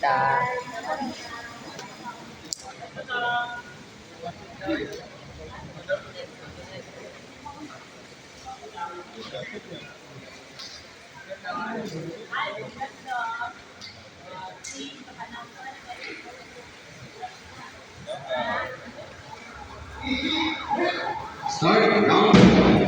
Tita. Start round one.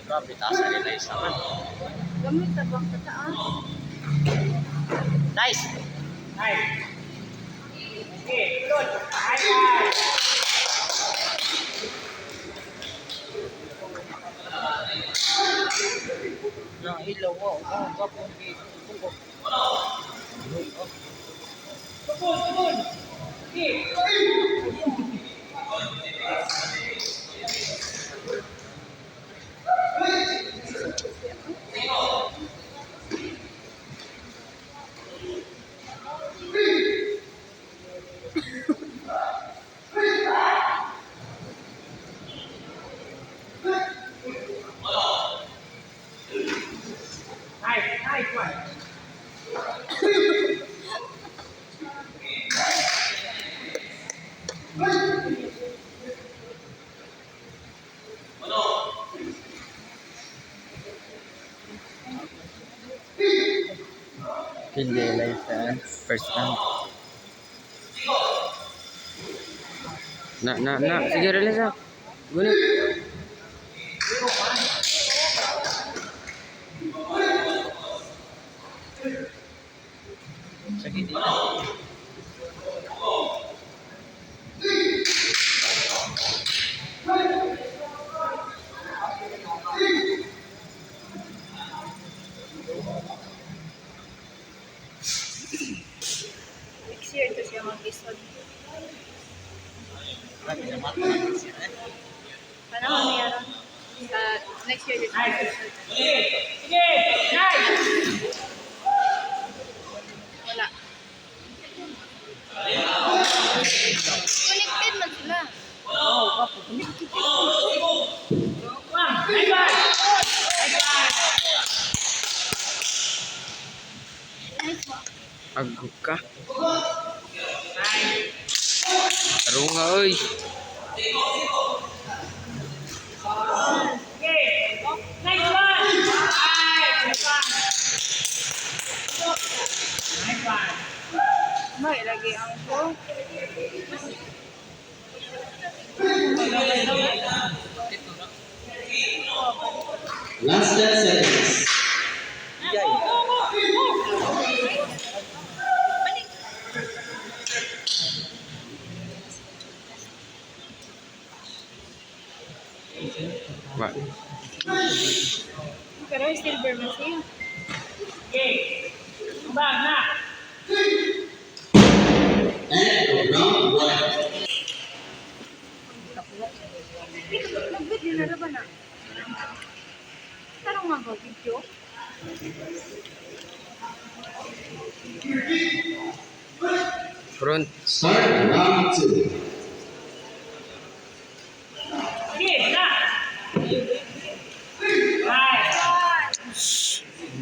Grabe, taas na nila isa man. Gamit na bang kataas? Nice! Yang ilaw mo. Gapon dito. Hindi lang sa first round. Sige, release na. Gunit. Sige, dito. Next year ito siya mag-isod. Panahon niya ron. Sa next year dito siya mag-isod. Wala. Connected man sila. Nice one. Aguk ka. Tarong nga, oy. May lagi ang ko. Last 10 seconds. Ba. Pero silver man siya. End of round one. Nag-video na ba na? Tarong nga ba video? Front. Start round two.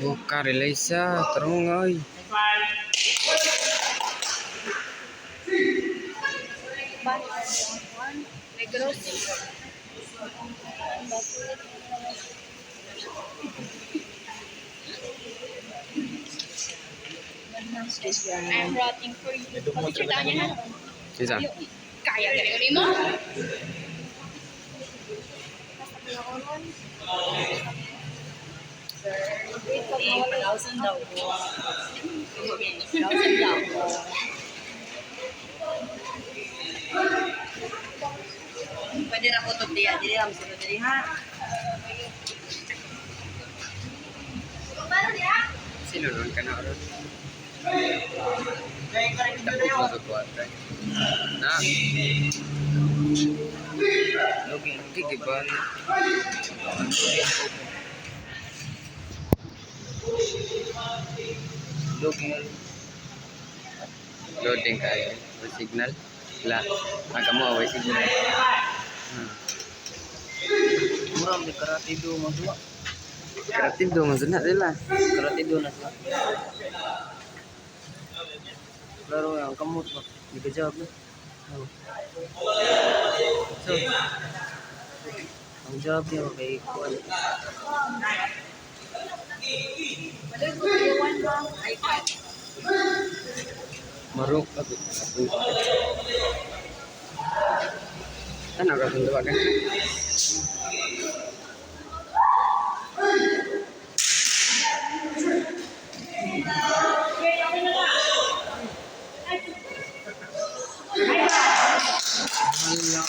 Buka, release na. Tarong nga, oy. Negros. I'm rotting for you. Pag-chita niya na. Isa. Kaya gani mo? Thousand daw po. Thousand daw po. Pwede na po ito diya. Dili lang sila dili ha. Sinunod ka na ron. Kaya ka rin dito na yun. Na. Login. Sige ba? Login. Loading kayo. Signal. Wala. Kamu away signal. Murang di karate do masuk. Karate do masuk na sila. Karate do na sila. Laro yang kamu tuh. Di kejawab na. So, ang job niya kay Kuan. Maruk ako. Ano ka sunduwa kan? Hala.